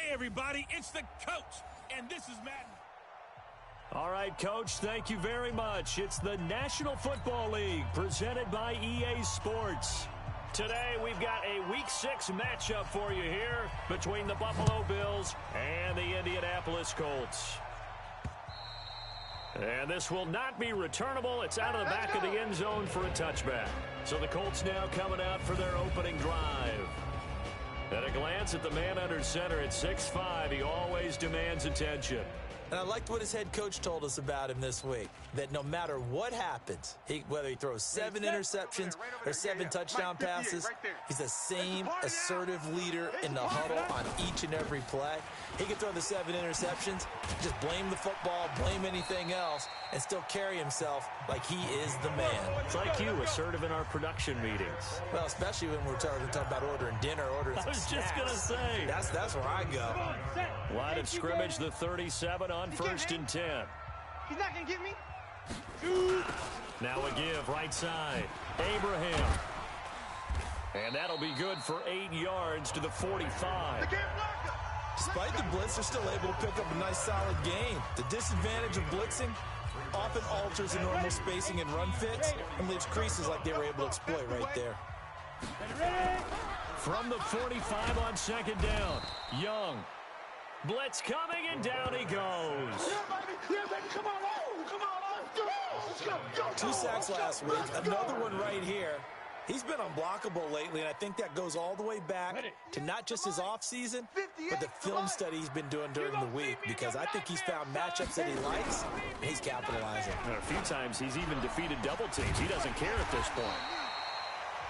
Hey, everybody, it's the coach, and this is Madden. All right, Coach, thank you very much. It's the National Football League presented by EA Sports. Today, we've got a Week 6 matchup for you here between the Buffalo Bills and the Indianapolis Colts. And this will not be returnable. It's out of the back of the end zone for a touchback. So the Colts now coming out for their opening drive. At a glance at the man under center at 6'5", he always demands attention. And I liked what his head coach told us about him this week, that no matter what happens, whether he throws 7 interceptions or 7 touchdown passes, he's the same assertive leader in the huddle on each and every play. He can throw the 7 interceptions, just blame the football, blame anything else, and still carry himself like he is the man. It's like you, assertive in our production meetings. Well, especially when we're talking about ordering dinner, ordering some snacks. I was just going to say. That's where I go. Line of scrimmage, the 37 on 1st and 10. He's not going to get me. Now a give, right side. Abraham. And that'll be good for 8 yards to the 45. Despite the blitz, they're still able to pick up a nice, solid gain. The disadvantage of blitzing often alters the normal spacing and run fits and leaves creases like they were able to exploit right there. From the 45 on 2nd down, Young. Blitz coming, and down he goes. 2 sacks last week, another one right here. He's been unblockable lately, and I think that goes all the way back to not just his offseason, but the film study he's been doing during the week, because I think he's found matchups that he likes, and he's capitalizing. And a few times he's even defeated double teams. He doesn't care at this point.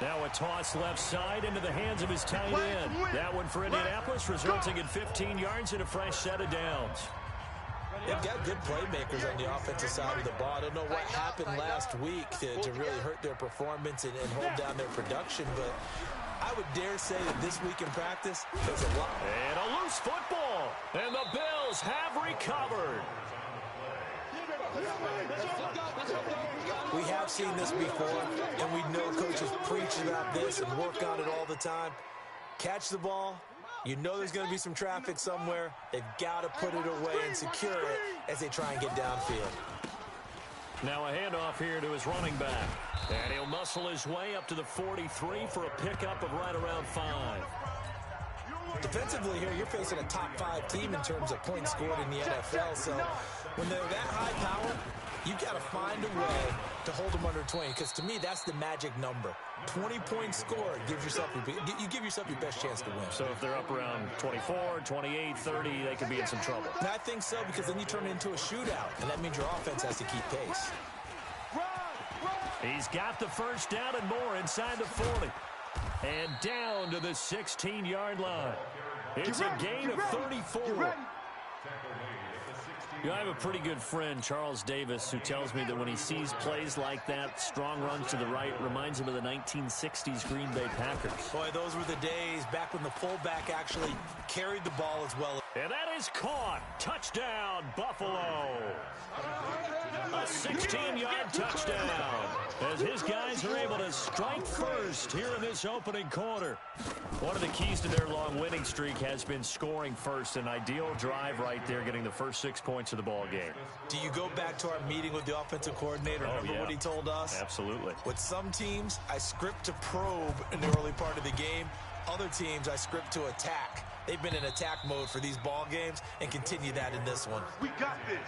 Now a toss left side into the hands of his tight end. That one for Indianapolis, resulting in 15 yards and a fresh set of downs. They've got good playmakers on the offensive side of the ball. I don't know what happened last week to really hurt their performance and hold down their production, but I would dare say that this week in practice, there's a lot. And a loose football, and the Bills have recovered. We have seen this before, and we know coaches preach about this and work on it all the time. Catch the ball. You know there's going to be some traffic somewhere. They've got to put it away and secure it as they try and get downfield. Now a handoff here to his running back. And he'll muscle his way up to the 43 for a pickup of right around 5. Defensively here, you're facing a top 5 team in terms of points scored in the NFL. So when they're that high power, you've got to find a way to hold them under 20, because to me, that's the magic number. 20 points scored gives yourself you give yourself your best chance to win. So if they're up around 24, 28, 30, they could be in some trouble. And I think so, because then you turn it into a shootout, and that means your offense has to keep pace. He's got the first down and more inside the 40. And down to the 16-yard line. It's a gain of 34. You know, I have a pretty good friend, Charles Davis, who tells me that when he sees plays like that, strong runs to the right, reminds him of the 1960s Green Bay Packers. Boy, those were the days back when the fullback actually carried the ball as well. And that is caught. Touchdown, Buffalo. A 16-yard touchdown as his guys are able to strike first here in this opening quarter. One of the keys to their long winning streak has been scoring first. An ideal drive right there, getting the first 6 points of the ball game. Do you go back to our meeting with the offensive coordinator? Remember what he told us? Absolutely. With some teams, I script to probe in the early part of the game. Other teams, I script to attack. They've been in attack mode for these ball games and continue that in this one. We got this.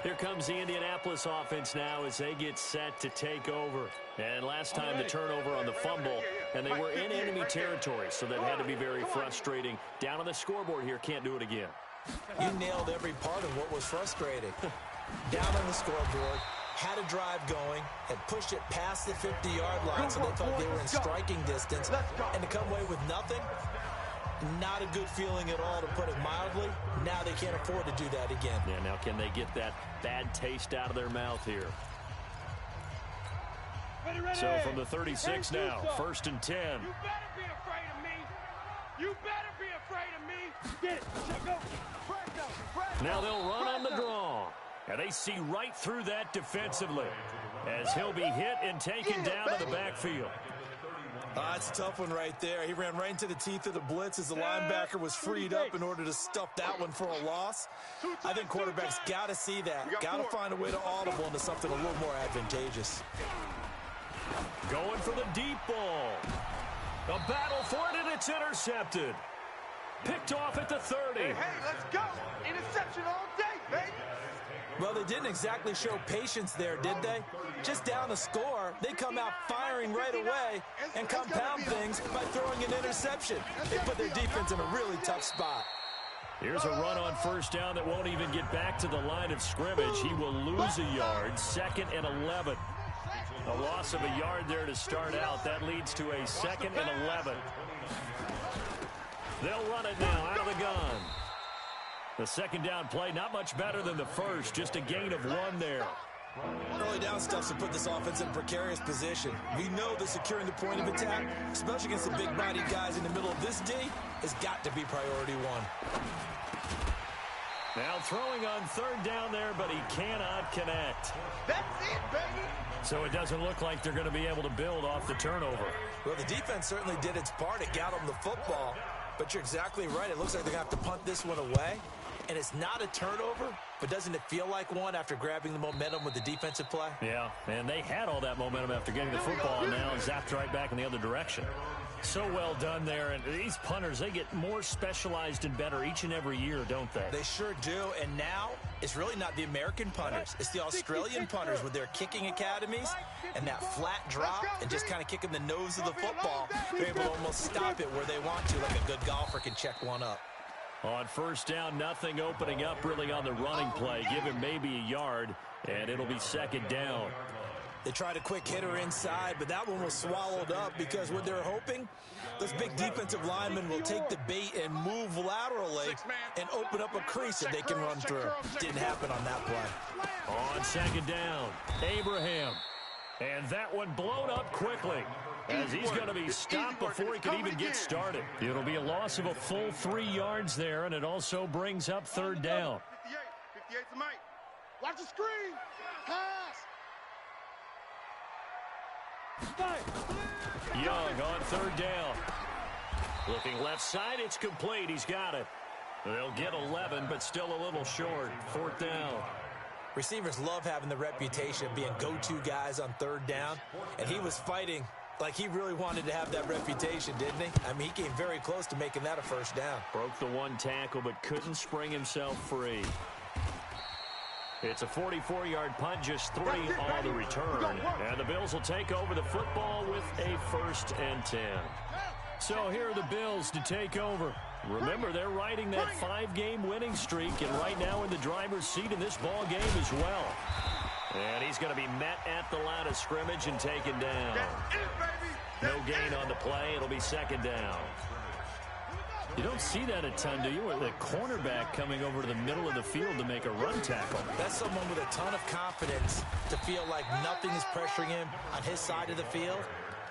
Here comes the Indianapolis offense now as they get set to take over. And last time the turnover on the fumble, and they were in enemy territory, so that had to be very frustrating. Down on the scoreboard here, can't do it again. You nailed every part of what was frustrating. Down on the scoreboard, had a drive going, had pushed it past the 50-yard line, so they felt they were in striking distance, and to come away with nothing, not a good feeling at all, to put it mildly. Now they can't afford to do that again. Yeah, now can they get that bad taste out of their mouth here? So from the 36 now, 1st and 10. You better be afraid of me. You better be afraid of me. Get it. Go. Now they'll run on the draw. And they see right through that defensively as he'll be hit and taken down to the backfield. That's a tough one right there. He ran right into the teeth of the blitz as the linebacker was freed up in order to stuff that one for a loss. I think quarterbacks got to see that. Got to find a way to audible into something a little more advantageous. Going for the deep ball. A battle for it, and it's intercepted. Picked off at the 30. Hey, let's go. Interception all day, baby. Well, they didn't exactly show patience there, did they? Just down the score, they come out firing right away and compound things by throwing an interception. They put their defense in a really tough spot. Here's a run on first down that won't even get back to the line of scrimmage. He will lose a yard, 2nd and 11. A loss of a yard there to start out. That leads to a 2nd and 11. They'll run it now out of the gun. The second down play, not much better than the first, just a gain of 1 there. Early down stuffs to put this offense in a precarious position. We know that securing the point of attack, especially against the big-bodied guys in the middle of this D, has got to be priority 1. Now throwing on 3rd down there, but he cannot connect. That's it, baby. So it doesn't look like they're going to be able to build off the turnover. Well, the defense certainly did its part. It got them the football. But you're exactly right. It looks like they're going to have to punt this one away. And it's not a turnover, but doesn't it feel like one after grabbing the momentum with the defensive play? Yeah, and they had all that momentum after getting the football, and now zapped right back in the other direction. So well done there. And these punters, they get more specialized and better each and every year, don't they? They sure do. And now it's really not the American punters. It's the Australian punters with their kicking academies and that flat drop and just kind of kicking the nose of the football. They're able to almost stop it where they want to, like a good golfer can check one up. On first down, nothing opening up really on the running play. Give him maybe a yard, and it'll be 2nd down. They tried a quick hitter inside, but that one was swallowed up because what they're hoping, those big defensive linemen will take the bait and move laterally and open up a crease that they can run through. Didn't happen on that play. On 2nd down, Abraham. And that one blown up quickly, as he's going to be stopped before he can even get started. It'll be a loss of a full 3 yards there, and it also brings up 3rd down. 58 to Mike. Watch the screen. Pass. Young on 3rd down. Looking left side, it's complete. He's got it. They'll get 11, but still a little short. 4th down. Receivers love having the reputation of being go-to guys on 3rd down, and he was fighting like he really wanted to have that reputation, didn't he? I mean, he came very close to making that a 1st down. Broke the 1 tackle, but couldn't spring himself free. It's a 44-yard punt, just 3 on the return. And the Bills will take over the football with a 1st and 10. So here are the Bills to take over. Remember, they're riding that 5-game winning streak, and right now in the driver's seat in this ball game as well. And he's going to be met at the line of scrimmage and taken down. No gain on the play. It'll be 2nd down. You don't see that a ton, do you? Or the cornerback coming over to the middle of the field to make a run tackle. That's someone with a ton of confidence to feel like nothing is pressuring him on his side of the field.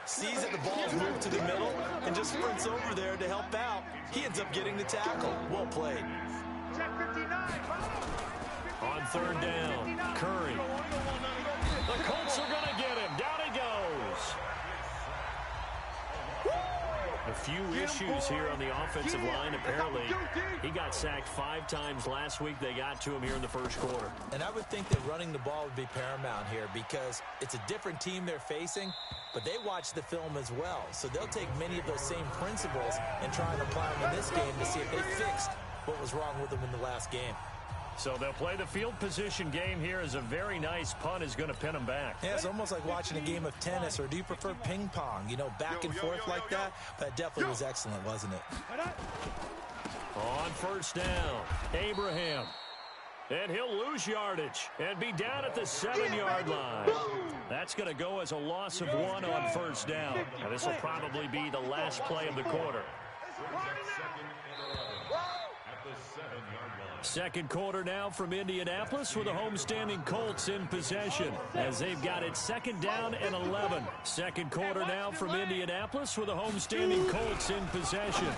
Sees that the ball's moved to the middle and just sprints over there to help out. He ends up getting the tackle. Well played. On 3rd down, Curry. The Colts are going to get him. Down he goes. A few issues here on the offensive line. Apparently, he got sacked 5 times last week. They got to him here in the 1st quarter. And I would think that running the ball would be paramount here because it's a different team they're facing, but they watch the film as well. So they'll take many of those same principles and try and apply them in this game to see if they fixed what was wrong with them in the last game. So they'll play the field position game here as a very nice punt is going to pin them back. Yeah, it's almost like watching a game of tennis, or do you prefer ping pong? You know, back and forth like that? That definitely was excellent, wasn't it? On 1st down, Abraham. And he'll lose yardage and be down at the 7-yard line. That's going to go as a loss of 1 on 1st down. And this will probably be the last play of the quarter. 2nd quarter now from Indianapolis with the homestanding Colts in possession as they've got it 2nd down and 11. 2nd quarter now from Indianapolis with the homestanding Colts in possession.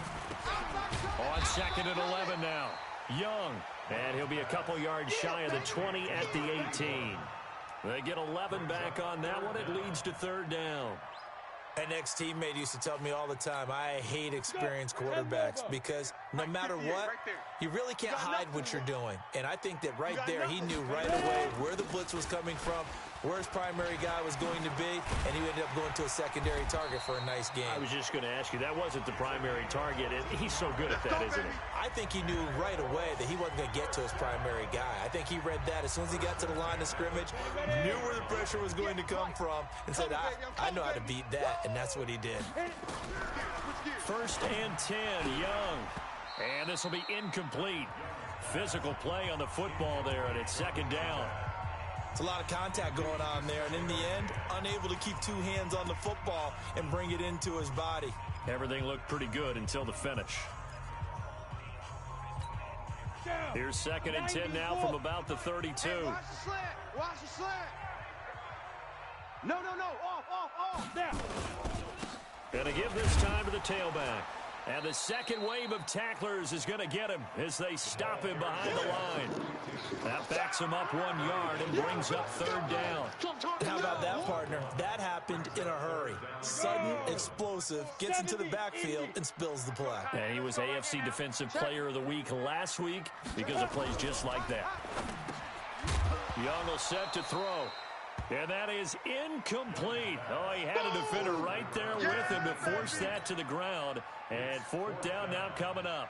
On 2nd and 11 now. Young, and he'll be a couple yards shy of the 20 at the 18. They get 11 back on that one. It leads to 3rd down. An ex-teammate used to tell me all the time, I hate experienced quarterbacks because no matter what, you really can't hide what you're doing. And I think that right there, he knew right away where the blitz was coming from, where his primary guy was going to be, and he ended up going to a secondary target for a nice game. I was just going to ask you, that wasn't the primary target, and he's so good at that, isn't he? I think he knew right away that he wasn't going to get to his primary guy. I think he read that as soon as he got to the line of scrimmage, knew where the pressure was going to come from, and said, I know how to beat that, and that's what he did. 1st and 10, Young. And this will be incomplete. Physical play on the football there, and it's 2nd down. It's a lot of contact going on there, and in the end, unable to keep 2 hands on the football and bring it into his body. Everything looked pretty good until the finish. Here's 2nd and 10 now from about the 32. Hey, watch the slant. Watch the slant. No. Off. Now. Going to give this time to the tailback. And the second wave of tacklers is going to get him as they stop him behind the line. That backs him up 1 yard and brings up 3rd down. How about that, partner? That happened in a hurry. Sudden, explosive, gets into the backfield and spills the play. And he was AFC Defensive Player of the Week last week because of plays just like that. Young will set to throw. And that is incomplete. Oh, he had a defender right there with him to force that to the ground. And 4th down now coming up.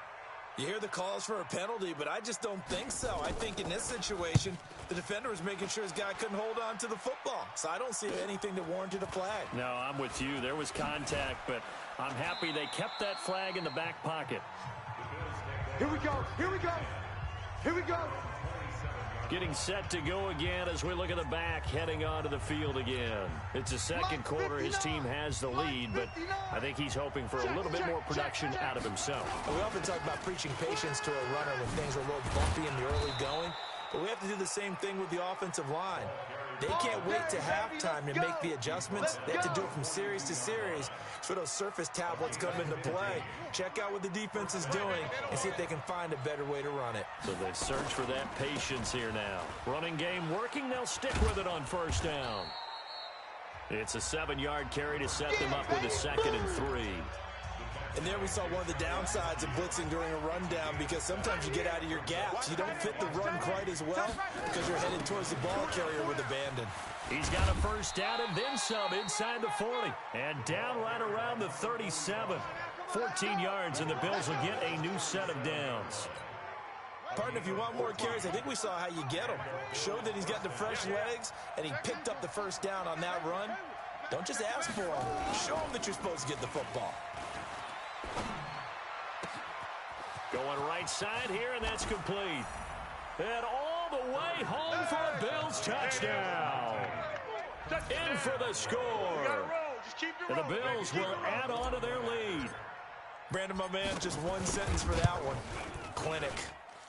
You hear the calls for a penalty, but I just don't think so. I think in this situation, the defender was making sure his guy couldn't hold on to the football. So I don't see anything that warranted a flag. No, I'm with you. There was contact, but I'm happy they kept that flag in the back pocket. Here we go. Getting set to go again as we look at the back, heading onto the field again. It's the 2nd quarter. His team has the lead, but I think he's hoping for a little bit more production out of himself. We often talk about preaching patience to a runner when things are a little bumpy in the early going, but we have to do the same thing with the offensive line. They can't wait to halftime to make the adjustments. They have to do it from series to series so those surface tablets come into play. Check out what the defense is doing and see if they can find a better way to run it. So they search for that patience here now. Running game working. They'll stick with it on 1st down. It's a 7-yard carry to set them up with a 2nd and 3. And there we saw one of the downsides of blitzing during a rundown because sometimes you get out of your gaps. You don't fit the run quite as well because you're headed towards the ball carrier with abandon. He's got a 1st down and then some inside the 40. And down right around the 37. 14 yards, and the Bills will get a new set of downs. Partner, if you want more carries, I think we saw how you get them. Showed that he's got the fresh legs, and he picked up the 1st down on that run. Don't just ask for them. Show them that you're supposed to get the football. Going right side here, and that's complete. And all the way home for a Bills touchdown. In for the score. And the Bills will add on to their lead. Brandon, my man, just one sentence for that one. Clinic.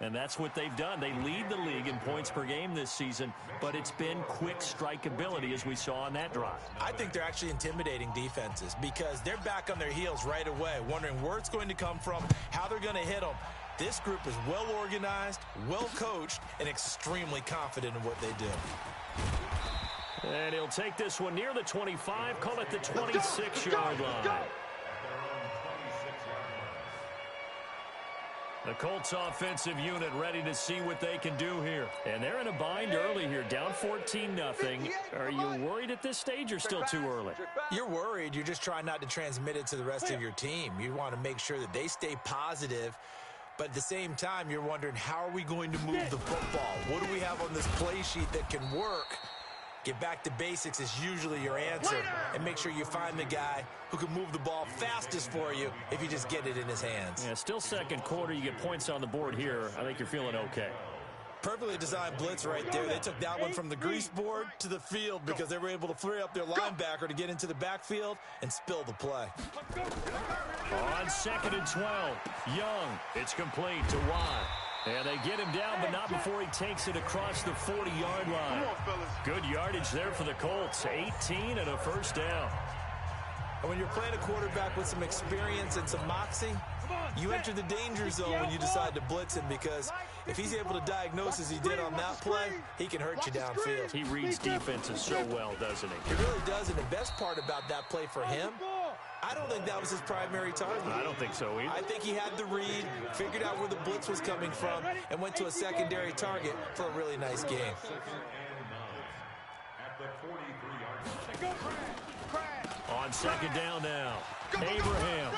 And that's what they've done. They lead the league in points per game this season, but it's been quick strikeability as we saw on that drive. I think they're actually intimidating defenses because they're back on their heels right away, wondering where it's going to come from, how they're going to hit them. This group is well organized, well coached, and extremely confident in what they do. And he'll take this one near the 25, call it the 26-yard line. The Colts offensive unit ready to see what they can do here. And they're in a bind early here, down 14-0. Are you worried at this stage or still too early? You're worried. You're just trying not to transmit it to the rest of your team. You want to make sure that they stay positive. But at the same time, you're wondering, how are we going to move the football? What do we have on this play sheet that can work? Get back to basics is usually your answer. And make sure you find the guy who can move the ball fastest for you if you just get it in his hands. Yeah, still 2nd quarter. You get points on the board here. I think you're feeling okay. Perfectly designed blitz right there. They took that one from the grease board to the field because they were able to free up their linebacker to get into the backfield and spill the play. On 2nd and 12, Young. It's complete to Watt. And they get him down, but not before he takes it across the 40-yard line. Good yardage there for the Colts. 18 and a 1st down. And when you're playing a quarterback with some experience and some moxie, You enter the danger zone when you decide to blitz him, because if he's able to diagnose as he did on that play, he can hurt you downfield. He reads defenses so well, doesn't he? He really does, and the best part about that play for him, I don't think that was his primary target. I don't think so either. I think he had the read, figured out where the blitz was coming from, and went to a secondary target for a really nice game. On second down now, Abraham.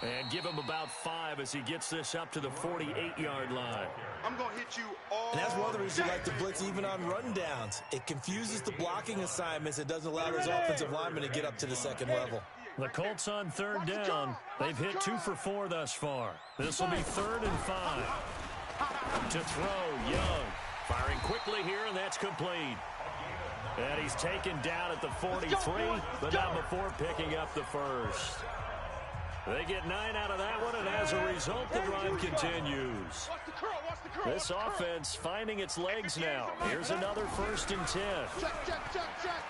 And give him about 5 as he gets this up to the 48-yard line. I'm going to hit you all. And that's one of the reasons you like to blitz even on rundowns. It confuses the blocking assignments. It doesn't allow those offensive linemen to get up to the second level. The Colts on third down. They've hit 2 for 4 thus far. This will be 3rd and 5. To throw, Young. Firing quickly here, and that's complete. And he's taken down at the 43, but not before picking up the first. They get 9 out of that one, and as a result, the drive continues. This offense finding its legs now. Here's another 1st and 10.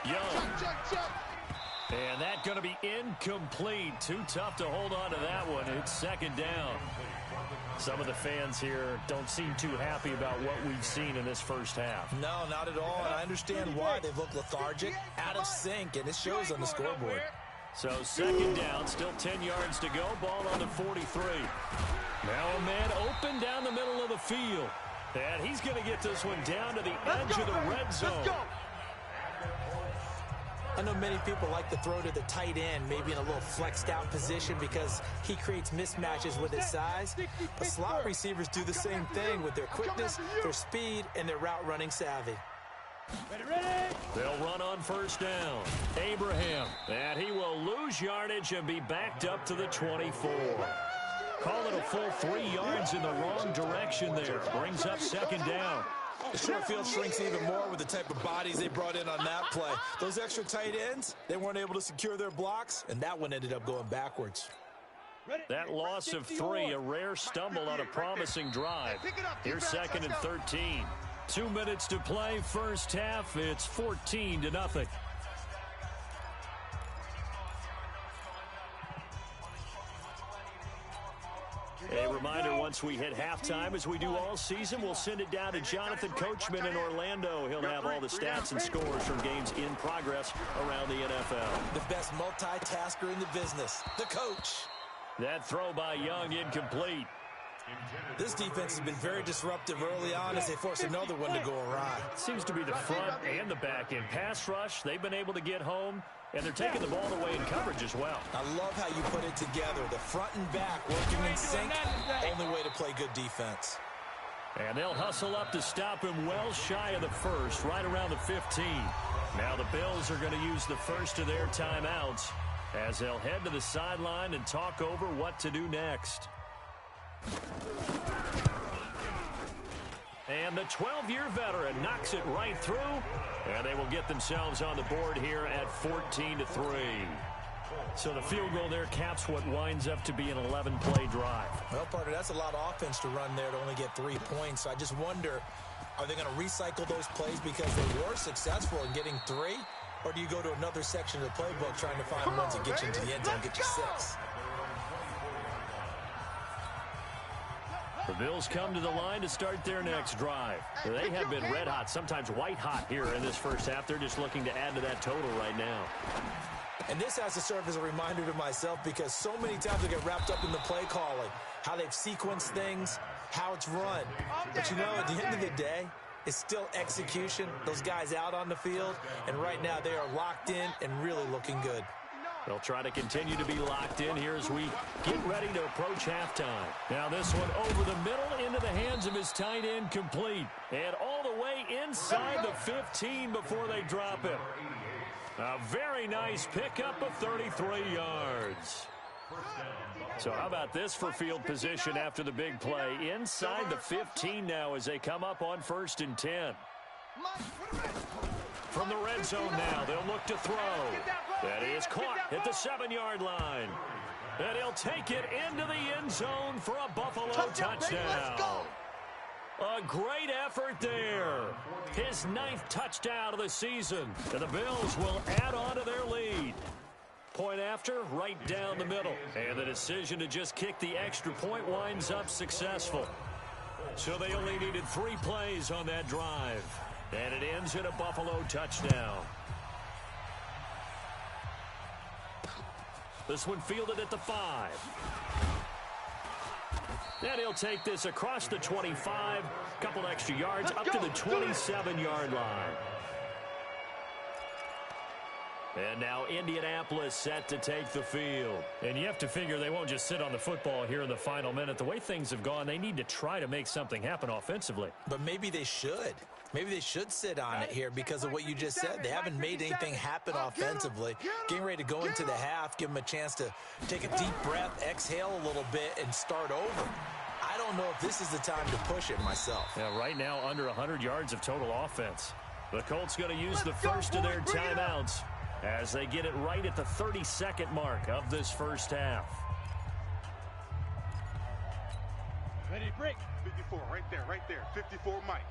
Young. And that's going to be incomplete. Too tough to hold on to that one. It's 2nd down. Some of the fans here don't seem too happy about what we've seen in this first half. No, not at all, and I understand why. They've looked lethargic, out of sync, and it shows on the scoreboard. So 2nd down, still 10 yards to go. Ball on the 43. Now a man open down the middle of the field. And he's going to get this one down to the edge of the red zone. I know many people like to throw to the tight end, maybe in a little flexed out position because he creates mismatches with his size. But slot receivers do the same thing with their quickness, their speed, and their route running savvy. They'll run on 1st down. Abraham, and he will lose yardage and be backed up to the 24. Call it a full 3 yards in the wrong direction there. Brings up 2nd down. The short field shrinks even more with the type of bodies they brought in on that play. Those extra tight ends, they weren't able to secure their blocks, and that one ended up going backwards. That loss of 3, a rare stumble on a promising drive. Here's 2nd and 13. 2 minutes to play, first half. It's 14-0. A reminder, once we hit halftime, as we do all season, we'll send it down to Jonathan Coachman in Orlando. He'll have all the stats and scores from games in progress around the NFL. The best multitasker in the business, the coach. That throw by Young incomplete. This defense has been very disruptive early on as they force another one to go awry. Seems to be the front and the back end. Pass rush, they've been able to get home, and they're taking the ball away in coverage as well. I love how you put it together. The front and back working in sync, only way to play good defense. And they'll hustle up to stop him well shy of the first, right around the 15. Now the Bills are going to use the first of their timeouts as they'll head to the sideline and talk over what to do next. And the 12-year veteran knocks it right through, and they will get themselves on the board here at 14-3. So the field goal there caps what winds up to be an 11-play drive. Well, partner, that's a lot of offense to run there to only get 3 points. I just wonder, are they going to recycle those plays because they were successful in getting 3? Or do you go to another section of the playbook trying to find ones that get you into the end zone and get you 6? The Bills come to the line to start their next drive. They have been red hot, sometimes white hot here in this first half. They're just looking to add to that total right now. And this has to serve as a reminder to myself because so many times I get wrapped up in the play calling, how they've sequenced things, how it's run. But you know, at the end of the day, it's still execution. Those guys out on the field, and right now they are locked in and really looking good. They'll try to continue to be locked in here as we get ready to approach halftime. Now this one over the middle into the hands of his tight end, complete. And all the way inside the 15 before they drop him. A very nice pickup of 33 yards. So how about this for field position after the big play? Inside the 15 now as they come up on 1st and 10. From the red zone now, they'll look to throw. That is caught at the 7-yard line. And he'll take it into the end zone for a Buffalo touchdown. A great effort there. His 9th touchdown of the season. And the Bills will add on to their lead. Point after, right down the middle. And the decision to just kick the extra point winds up successful. So they only needed 3 plays on that drive. And it ends in a Buffalo touchdown. This one fielded at the 5. And he'll take this across the 25. Couple extra yards up to the 27-yard line. And now Indianapolis set to take the field. And you have to figure they won't just sit on the football here in the final minute. The way things have gone, they need to try to make something happen offensively. But maybe they should. Maybe they should sit on it here because of what you just said. They haven't made anything happen offensively. Getting ready to go into the half, give them a chance to take a deep breath, exhale a little bit, and start over. I don't know if this is the time to push it myself. Yeah, right now under 100 yards of total offense. The Colts going to use the first of their timeouts as they get it right at the 32nd mark of this first half. Ready to break. 54, right there, 54 Mike.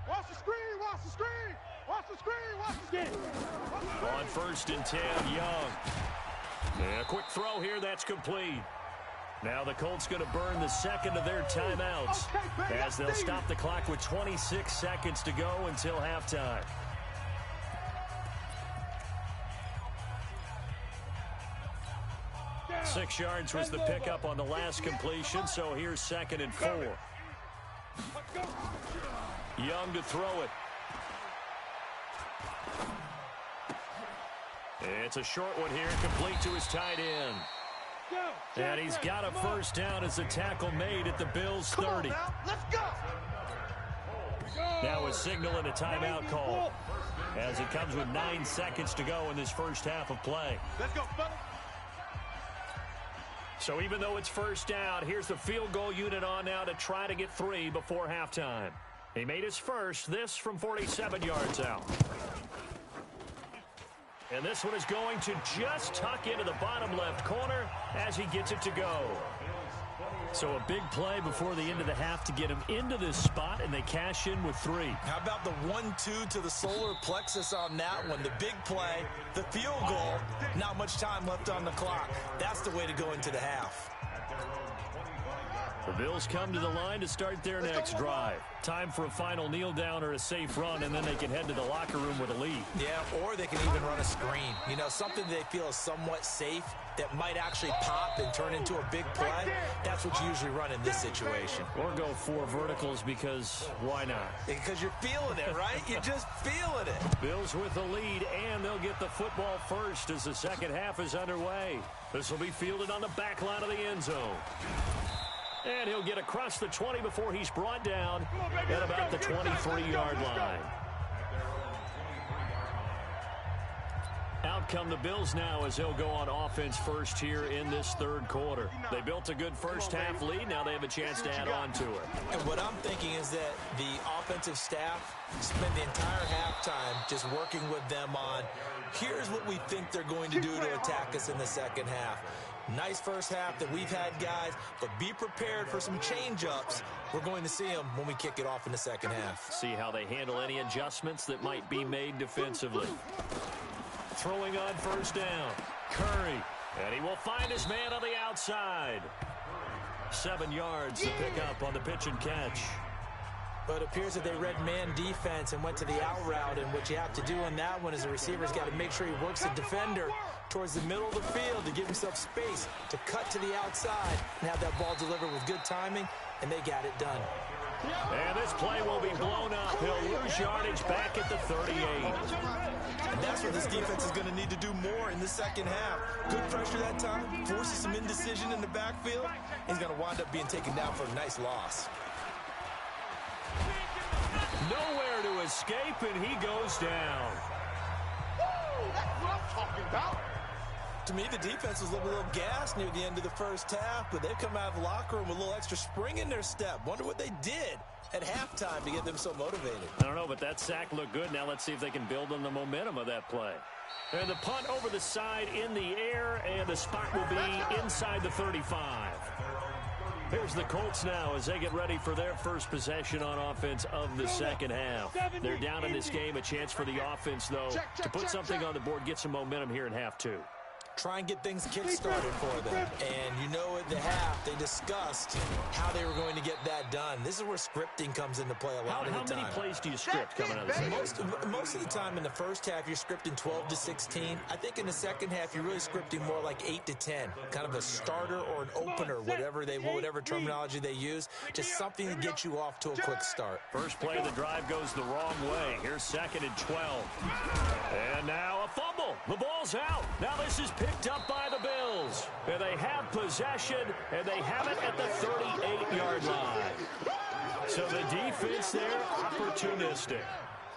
Watch the screen, watch the screen, watch the screen, watch the screen. On 1st and 10, Young. And a quick throw here, that's complete. Now the Colts going to burn the second of their timeouts as they'll stop the clock with 26 seconds to go until halftime. Down. 6 yards was the pickup on the last completion, so here's 2nd and 4. Young to throw it. It's a short one here, complete to his tight end. And he's got a first down as a tackle made at the Bills' 30. Let's go. Now a signal and a timeout call as it comes with 9 seconds to go in this first half of play. Let's go, fellas. So even though it's first down, here's the field goal unit on now to try to get 3 before halftime. He made his first, this from 47 yards out. And this one is going to just tuck into the bottom left corner as he gets it to go. So a big play before the end of the half to get him into this spot, and they cash in with 3. How about the 1-2 to the solar plexus on that one? The big play, the field goal, not much time left on the clock. That's the way to go into the half. The Bills come to the line to start their next drive. Time for a final kneel down or a safe run, and then they can head to the locker room with a lead. Yeah, or they can even run a screen. You know, something they feel is somewhat safe that might actually pop and turn into a big play. That's what you usually run in this situation. Or go 4 verticals because why not? Because you're feeling it, right? You're just feeling it. Bills with the lead, and they'll get the football first as the second half is underway. This will be fielded on the back line of the end zone. And he'll get across the 20 before he's brought down at about the 23-yard line. Out come the Bills now as they'll go on offense first here in this third quarter. They built a good first half lead. Now they have a chance to add on to it. And what I'm thinking is that the offensive staff spend the entire halftime just working with them on, here's what we think they're going to do to attack us in the second half. Nice first half that we've had, guys, but be prepared for some change-ups. We're going to see them when we kick it off in the second half. See how they handle any adjustments that might be made defensively. Throwing on first down, Curry, and he will find his man on the outside. 7 yards to pick up on the pitch and catch. But it appears that they read man defense and went to the out route, and what you have to do on that one is the receiver's got to make sure he works the defender towards the middle of the field to give himself space to cut to the outside and have that ball delivered with good timing, and they got it done. And this play will be blown up. He'll lose yardage back at the 38. And that's what this defense is going to need to do more in the second half. Good pressure that time, forces some indecision in the backfield. He's going to wind up being taken down for a nice loss. Nowhere to escape, and he goes down. Woo, that's what I'm talking about. To me, the defense was a little gassed near the end of the first half, but they've come out of the locker room with a little extra spring in their step. Wonder what they did at halftime to get them so motivated. I don't know, but that sack looked good. Now let's see if they can build on the momentum of that play. And the punt over the side in the air, and the spot will be inside the 35. Here's the Colts now as they get ready for their first possession on offense of the second half. They're down in this game. A chance for the offense, though, to put something on the board, get some momentum here in half 2. try and get things kick-started for them. And you know at the half, they discussed how they were going to get that done. This is where scripting comes into play a lot of the time. How many plays do you script coming out of the second? Most of the time in the first half, you're scripting 12 to 16. I think in the second half, you're really scripting more like 8 to 10. Kind of a starter or an opener, whatever terminology they use. Just something to get you off to a quick start. First play of the drive goes the wrong way. Here's 2nd and 12. And now a fumble. The ball's out. Now this is picked up by the Bills. And they have possession, and they have it at the 38-yard line. So the defense there, opportunistic.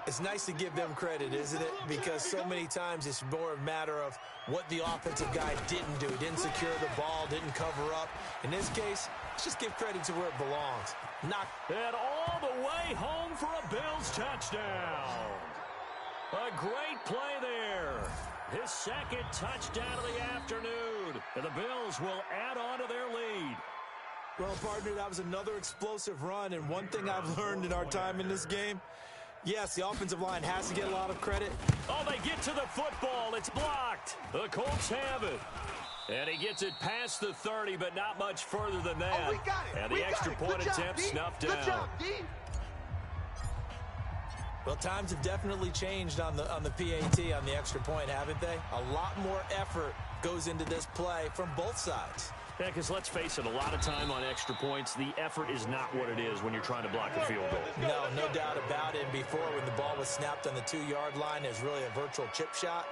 It's nice to give them credit, isn't it? Because so many times it's more a matter of what the offensive guy didn't do. Didn't secure the ball, didn't cover up. In this case, let's just give credit to where it belongs. And all the way home for a Bills touchdown. A great play there. His 2nd touchdown of the afternoon. And the Bills will add on to their lead. Well, partner, that was another explosive run. And one thing I've learned in our time in this game, yes, the offensive line has to get a lot of credit. Oh, they get to the football. It's blocked. The Colts have it. And he gets it past the 30, but not much further than that. Oh, we got it. And the extra point attempt snuffed down. Good job, D. Well, times have definitely changed on the PAT, on the extra point, haven't they? A lot more effort goes into this play from both sides. Yeah, because let's face it, a lot of time on extra points, the effort is not what it is when you're trying to block a field goal. No doubt about it. And before, when the ball was snapped on the 2-yard line, it was really a virtual chip shot.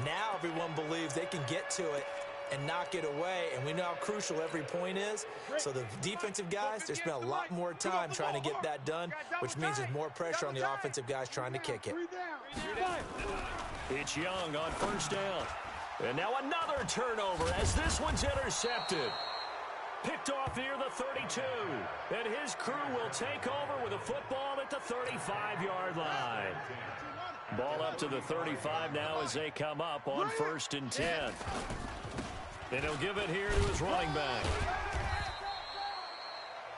Now everyone believes they can get to it and knock it away, and we know how crucial every point is. So the defensive guys, they spent a lot more time trying to get that done, which means there's more pressure on the offensive guys trying to kick it. It's Young on 1st down. And now another turnover as this one's intercepted. Picked off near the 32. And his crew will take over with a football at the 35-yard line. Ball up to the 35 now as they come up on 1st and 10. And he'll give it here to his running back.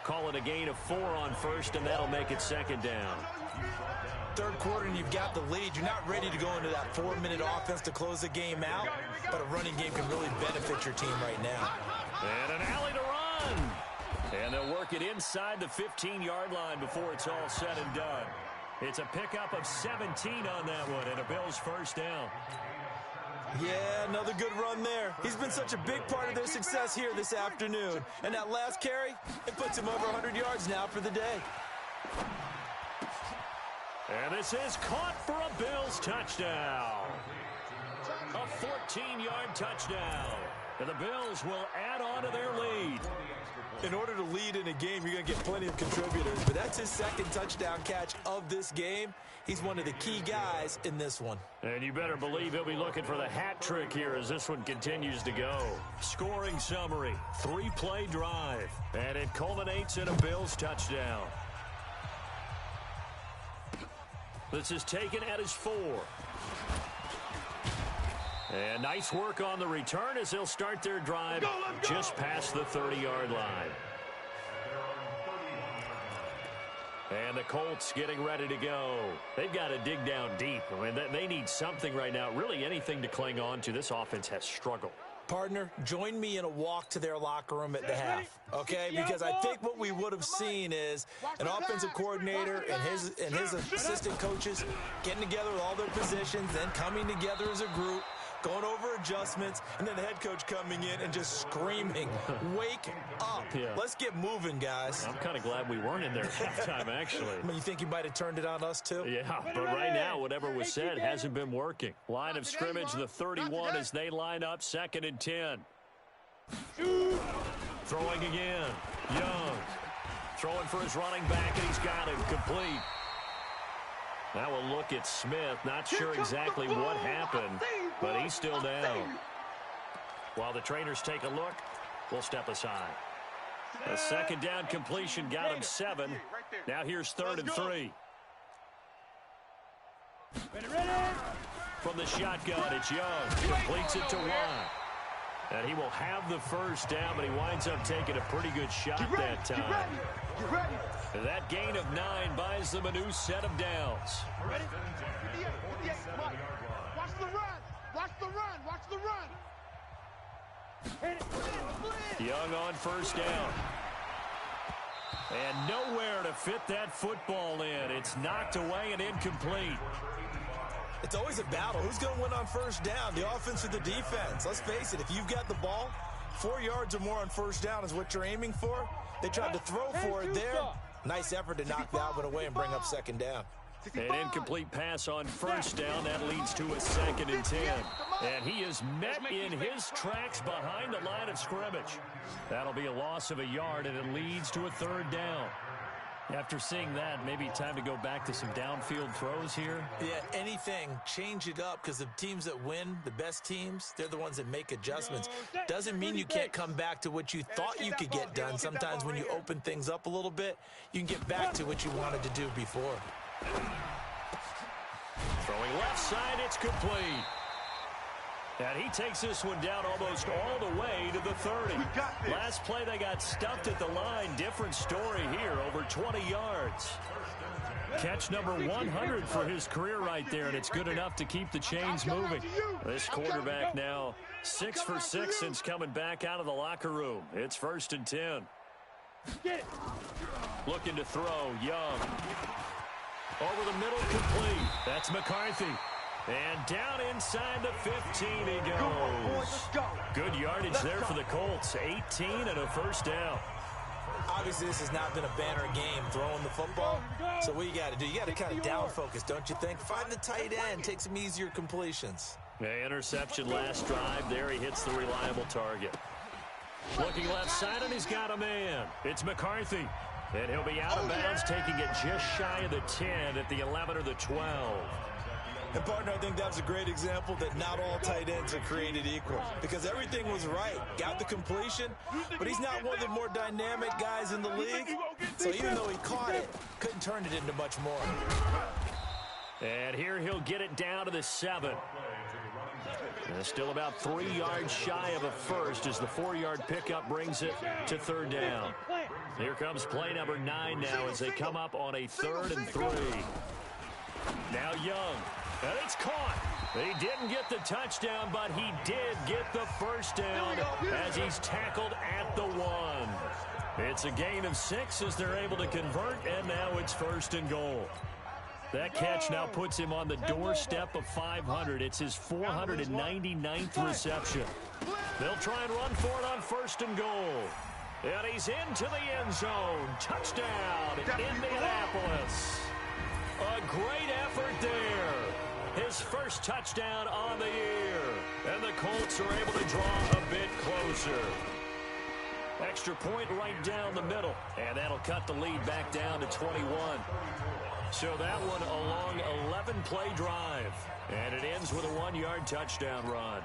Call it a gain of 4 on 1st, and that'll make it 2nd down. Third quarter and you've got the lead. You're not ready to go into that 4-minute offense to close the game out, but a running game can really benefit your team right now. And an alley to run. And they'll work it inside the 15-yard line before it's all said and done. It's a pickup of 17 on that one, and a Bills 1st down. Yeah, another good run there. He's been such a big part of their success here this afternoon. And that last carry, it puts him over 100 yards now for the day. And this is caught for a Bills touchdown. A 14-yard touchdown. And the Bills will add on to their lead. In order to lead in a game, you're going to get plenty of contributors. But that's his 2nd touchdown catch of this game. He's one of the key guys in this one. And you better believe he'll be looking for the hat trick here as this one continues to go. Scoring summary, 3-play drive. And it culminates in a Bills touchdown. This is taken at his 4. And nice work on the return as they'll start their drive just past the 30-yard line. And the Colts getting ready to go. They've got to dig down deep. I mean, they need something right now, really anything to cling on to. This offense has struggled. Partner, join me in a walk to their locker room at the half, okay? Because I think what we would have seen is an offensive coordinator and his assistant coaches getting together with all their positions, then coming together as a group, going over adjustments, and then the head coach coming in and just screaming, wake up. Yeah. Let's get moving, guys. I'm kind of glad we weren't in there at halftime, actually. I mean, you think he might have turned it on us, too? Yeah, but right now, whatever was said hasn't been working. Line of scrimmage, the 31 as they line up, 2nd and 10. Throwing again. Young. Throwing for his running back, and he's got him complete. Now we'll look at Smith. Not sure exactly what happened, but he's still down. While the trainers take a look, we'll step aside. A 2nd down completion got him 7. Now here's 3rd and 3. From the shotgun, it's Young. Completes it to Watt. And he will have the 1st down, but he winds up taking a pretty good shot that time. That gain of 9 buys them a new set of downs. Ready? Watch the run. Watch the run. Watch the run. Young on first down. And nowhere to fit that football in. It's knocked away and incomplete. It's always a battle. Who's going to win on first down, the offense or the defense? Let's face it, if you've got the ball, 4 yards or more on first down is what you're aiming for. They tried to throw for it there. Nice effort to knock that one away and bring up second down. An incomplete pass on first down. That leads to a 2nd and 10. And he is met in his tracks behind the line of scrimmage. That'll be a loss of a yard, and it leads to a 3rd down. After seeing that, maybe time to go back to some downfield throws here. Yeah, anything. Change it up, because the teams that win, the best teams, they're the ones that make adjustments. Doesn't mean you can't come back to what you thought you could get done. Sometimes when you open things up a little bit, you can get back to what you wanted to do before. Throwing left side, it's complete. And he takes this one down almost all the way to the 30. Last play, they got stuffed at the line. Different story here, over 20 yards. Catch number 100 for his career right there, and it's good enough to keep the chains moving. This quarterback now 6 for 6 since coming back out of the locker room. It's 1st and 10. Looking to throw, Young. Over the middle, complete. That's McCarthy. And down inside the 15 he goes. Good yardage there for the Colts. 18 and a 1st down. Obviously, this has not been a banner game throwing the football. So what you got to do, you got to kind of down focus, don't you think? Find the tight end, take some easier completions. Interception last drive. There he hits the reliable target. Looking left side, and he's got a man. It's McCarthy. And he'll be out of bounds, taking it just shy of the 10 at the 11 or the 12. And, partner, I think that's a great example that not all tight ends are created equal, because everything was right. Got the completion, but he's not one of the more dynamic guys in the league. So even though he caught it, couldn't turn it into much more. And here he'll get it down to the 7. And still about 3 yards shy of a first as the 4-yard pickup brings it to 3rd down. Here comes play number 9 now as they come up on a 3rd and 3. Now Young. And it's caught. He didn't get the touchdown, but he did get the 1st down as he's tackled at the 1. It's a gain of 6 as they're able to convert, and now it's 1st and goal. That catch now puts him on the doorstep of 500. It's his 499th reception. They'll try and run for it on 1st and goal. And he's into the end zone. Touchdown, Indianapolis. A great effort there. His first touchdown on the year. And the Colts are able to draw a bit closer. Extra point right down the middle. And that'll cut the lead back down to 21. So that one a long 11-play drive. And it ends with a 1-yard touchdown run.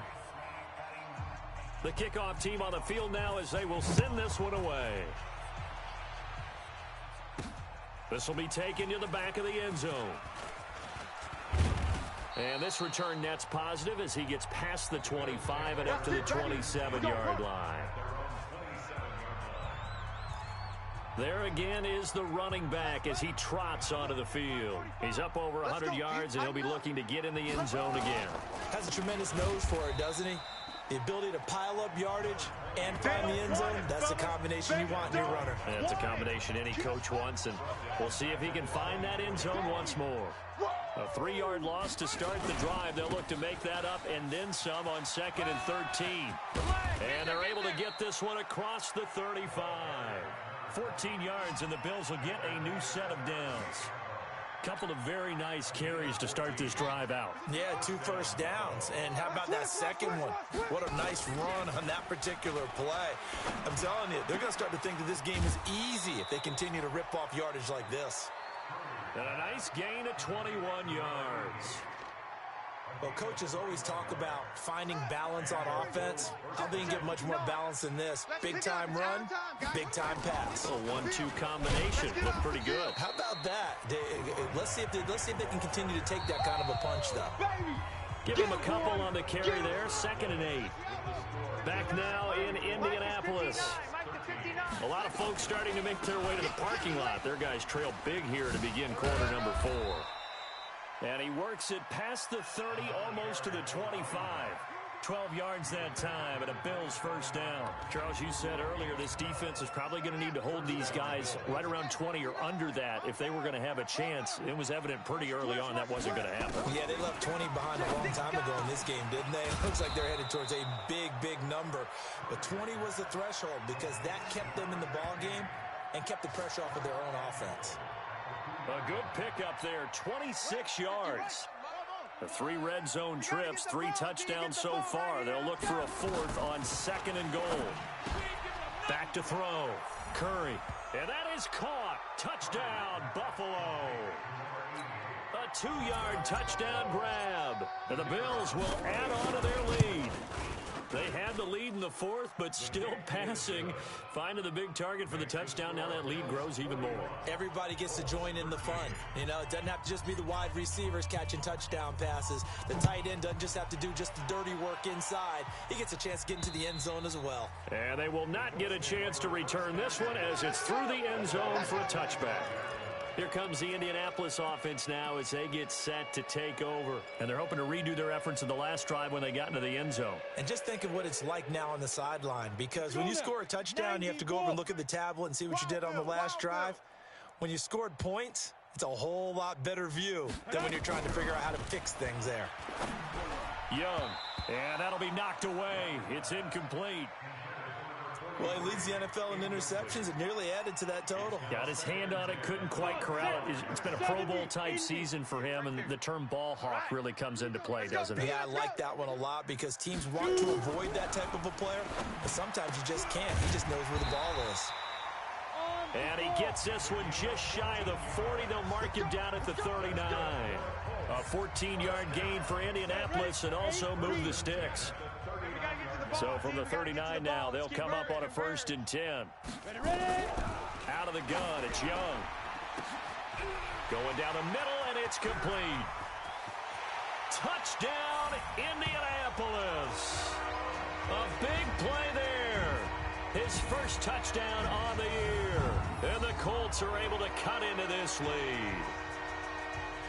The kickoff team on the field now as they will send this one away. This will be taken to the back of the end zone. And this return net's positive as he gets past the 25 and up to the 27-yard line. There again is the running back as he trots onto the field. He's up over 100 yards, and he'll be looking to get in the end zone again. Has a tremendous nose for it, doesn't he? The ability to pile up yardage and find the end zone, that's the combination you want in your runner. That's a combination any coach wants, and we'll see if he can find that end zone once more. A 3-yard loss to start the drive. They'll look to make that up and then some on 2nd and 13. And they're able to get this one across the 35. 14 yards, and the Bills will get a new set of downs. Couple of very nice carries to start this drive out. Yeah, 2 first downs. And how about that second one? What a nice run on that particular play. I'm telling you, they're going to start to think that this game is easy if they continue to rip off yardage like this. And a nice gain of 21 yards. Well, coaches always talk about finding balance on offense. I think you get much more balance than this. Big-time run, big-time pass. A 1-2 combination. Looked pretty good. How about that? Let's see if they can continue to take that kind of a punch, though. Give him a couple on the carry there. 2nd and 8. Back now in Indianapolis. A lot of folks starting to make their way to the parking lot. Their guys trail big here to begin quarter number 4. And he works it past the 30, almost to the 25. 12 yards that time, and a Bills first down. Charles, you said earlier this defense is probably going to need to hold these guys right around 20 or under that if they were going to have a chance. It was evident pretty early on that wasn't going to happen. Yeah, they left 20 behind a long time ago in this game, didn't they? It looks like they're headed towards a big, big number. But 20 was the threshold because that kept them in the ball game and kept the pressure off of their own offense. A good pickup there, 26 yards. The 3 red zone trips, 3 touchdowns so far. They'll look for a 4th on 2nd and goal. Back to throw. Curry. And that is caught. Touchdown, Buffalo. A 2-yard touchdown grab. And the Bills will add on to their lead. They had the lead in the 4th, but still passing. Finding the big target for the touchdown. Now that lead grows even more. Everybody gets to join in the fun. You know, it doesn't have to just be the wide receivers catching touchdown passes. The tight end doesn't just have to do just the dirty work inside. He gets a chance to get into the end zone as well. And they will not get a chance to return this one as it's through the end zone for a touchback. Here comes the Indianapolis offense now as they get set to take over. And they're hoping to redo their efforts in the last drive when they got into the end zone. And just think of what it's like now on the sideline, because when you score a touchdown, you have to go over and look at the tablet and see what you did on the last drive. When you scored points, it's a whole lot better view than when you're trying to figure out how to fix things there. Young, and that'll be knocked away. It's incomplete. Well, he leads the NFL in interceptions and nearly added to that total. Got his hand on it, couldn't quite corral it. It's been a Pro Bowl-type season for him, and the term ball hawk really comes into play, doesn't it? Yeah, I like that one a lot because teams want to avoid that type of a player, but sometimes you just can't. He just knows where the ball is. And he gets this one just shy of the 40. They'll mark him down at the 39. A 14-yard gain for Indianapolis and also move the sticks. So from the 39 now, they'll come up on a 1st and 10. Out of the gun, it's Young. Going down the middle, and it's complete. Touchdown, Indianapolis. A big play there. His first touchdown on the year. And the Colts are able to cut into this lead.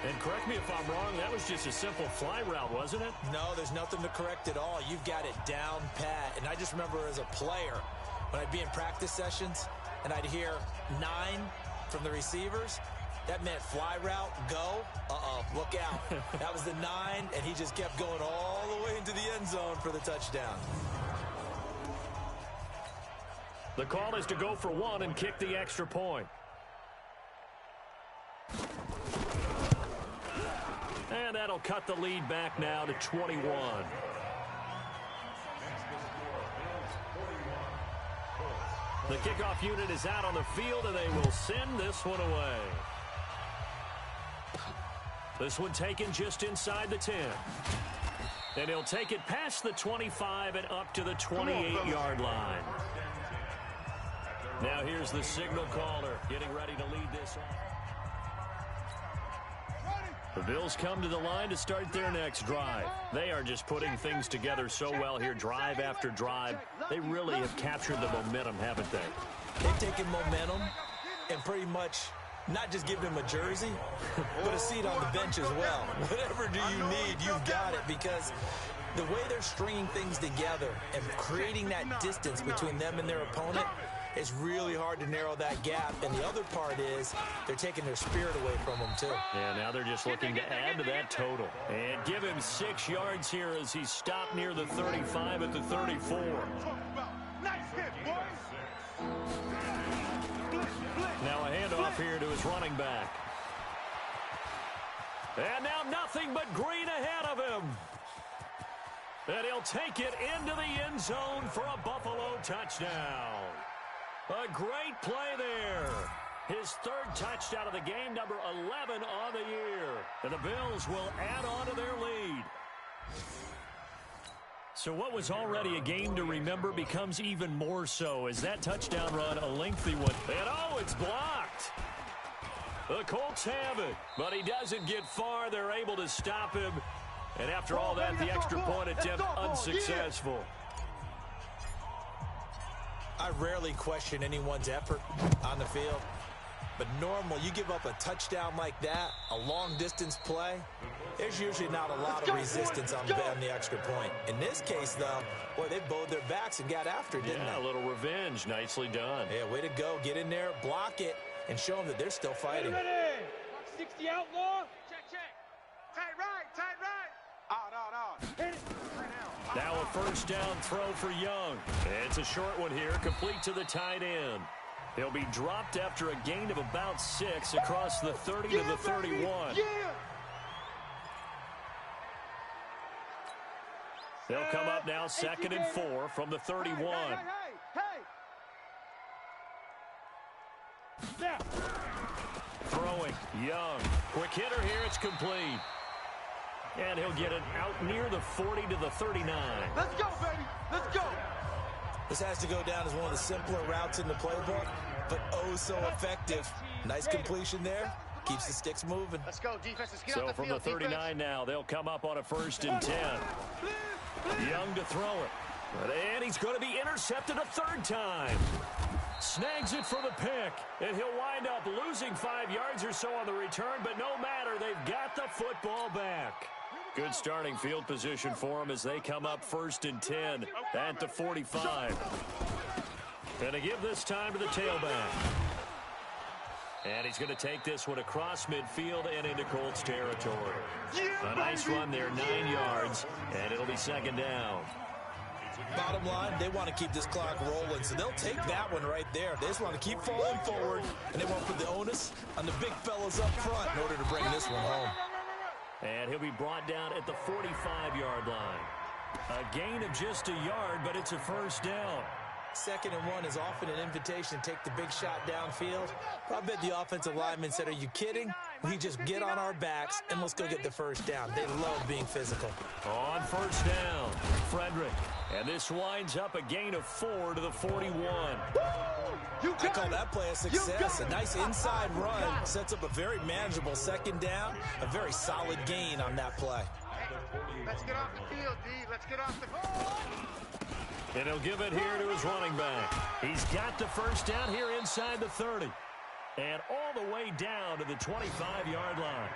And correct me if I'm wrong, that was just a simple fly route, wasn't it? No, there's nothing to correct at all. You've got it down pat. And I just remember as a player, when I'd be in practice sessions and I'd hear 9 from the receivers, that meant fly route, go, look out. That was the 9, and he just kept going all the way into the end zone for the touchdown. The call is to go for 1 and kick the extra point. And that'll cut the lead back now to 21. The kickoff unit is out on the field, and they will send this one away. This one taken just inside the 10. And he'll take it past the 25 and up to the 28-yard line. Now here's the signal caller getting ready to lead this off. The Bills come to the line to start their next drive. They are just putting things together so well here, drive after drive. They really have captured the momentum, haven't they? They've taken momentum and pretty much not just given him a jersey, but a seat on the bench as well. Whatever do you need, you've got it, because the way they're stringing things together and creating that distance between them and their opponent, it's really hard to narrow that gap. And the other part is they're taking their spirit away from them, too. Yeah, now they're just looking to add to that total. And give him 6 yards here as he stopped near the 35 at the 34. Nice hit, boys. Now a handoff here to his running back. And now nothing but green ahead of him. And he'll take it into the end zone for a Buffalo touchdown. A great play there. His 3rd touchdown of the game, number 11 on the year. And the Bills will add on to their lead. So what was already a game to remember becomes even more so as that touchdown run, a lengthy one. And oh, it's blocked. The Colts have it, but he doesn't get far. They're able to stop him. And after all that, the extra point attempt unsuccessful. I rarely question anyone's effort on the field. But normal, you give up a touchdown like that, a long-distance play, there's usually not a lot of resistance on the extra point. In this case, though, boy, they bowed their backs and got after it, didn't they? Yeah, a little revenge. Nicely done. Yeah, way to go. Get in there, block it, and show them that they're still fighting. Ready. 60 outlaw. Check. Tight right. Out. Hit it. Now a first down throw for Young. It's a short one here, complete to the tight end. He'll be dropped after a gain of about 6 across the 30 to the 31. They'll come up now 2nd and 4 from the 31. Hey. Now. Throwing, Young. Quick hitter here, it's complete. And he'll get it out near the 40 to the 39. Let's go, baby. Let's go. This has to go down as one of the simpler routes in the playbook, but oh so effective. Nice completion there. Keeps the sticks moving. Let's go, defense. Let's get So out the from the 39 now, they'll come up on a 1st and 10. Young to throw it. And he's going to be intercepted a 3rd time. Snags it for the pick. And he'll wind up losing 5 yards or so on the return, but no matter, they've got the football back. Good starting field position for them as they come up 1st and 10 at the 45. And to give this time to the tailback. And he's going to take this one across midfield and into Colts territory. A nice run there, 9 yards, and it'll be 2nd down. Bottom line, they want to keep this clock rolling, so they'll take that one right there. They just want to keep falling forward, and they won't put the onus on the big fellas up front in order to bring this one home. And he'll be brought down at the 45-yard line. A gain of just a yard, but it's a 1st down. 2nd and 1 is often an invitation to take the big shot downfield. I bet the offensive lineman said, are you kidding? We just get on our backs and let's go get the 1st down. They love being physical. On 1st down, Frederick. And this winds up a gain of 4 to the 41. I call that play a success. A nice inside run sets up a very manageable 2nd down. A very solid gain on that play. Let's get off the field, D. Let's get off the field. And he'll give it here to his running back. He's got the 1st down here inside the 30. And all the way down to the 25-yard line.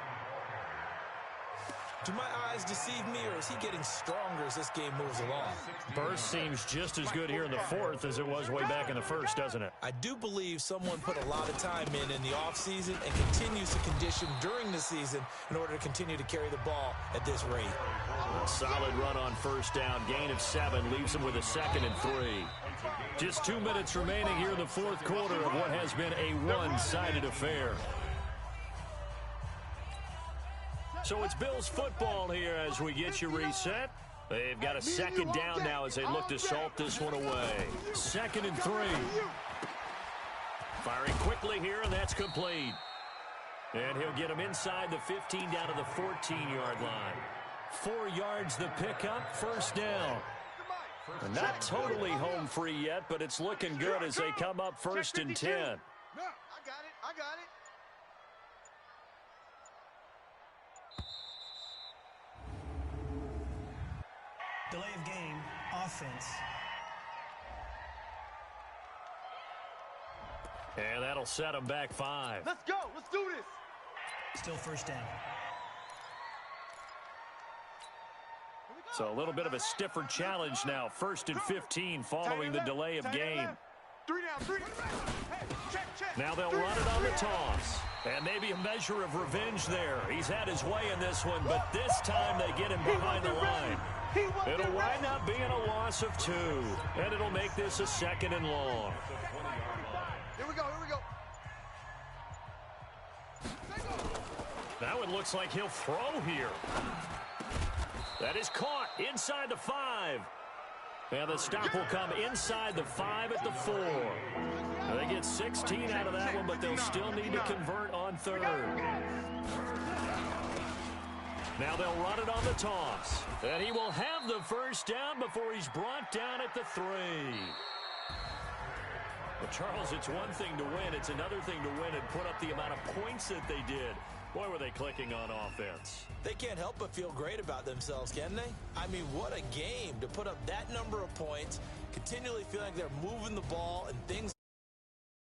Do my eyes deceive me, or is he getting stronger as this game moves along? Burst seems just as good here in the 4th as it was way back in the 1st, doesn't it? I do believe someone put a lot of time in the offseason and continues to condition during the season in order to continue to carry the ball at this rate. A solid run on 1st down. Gain of 7 leaves him with a 2nd and 3. Just 2 minutes remaining here in the 4th quarter of what has been a one-sided affair. So it's Bills football here as we get you reset. They've got a 2nd down now as they look to salt this one away. 2nd and 3. Firing quickly here, and that's complete. And he'll get him inside the 15 down to the 14-yard line. 4 yards the pickup, 1st down. Not totally home free yet, but it's looking good as they come up 1st and 10. I got it. Delay of game, offense. And that'll set them back 5. Let's go. Let's do this. Still 1st down. So a little bit of a stiffer challenge now. 1st and 15 following the delay of game. 3 down. Hey, check. Now they'll run it on the toss. And maybe a measure of revenge there. He's had his way in this one, but this time they get him behind the line. It'll wind up being a loss of 2. And it'll make this a 2nd and long. Here we go. Now it looks like he'll throw here. That is caught inside the 5. And the stop will come inside the 5 at the 4. They get 16 out of that one, but they'll still need to convert on 3rd. Now they'll run it on the toss. And he will have the 1st down before he's brought down at the 3. Well, Charles, it's one thing to win. It's another thing to win and put up the amount of points that they did. Boy, were they clicking on offense. They can't help but feel great about themselves, can they? I mean, what a game to put up that number of points, continually feeling like they're moving the ball and things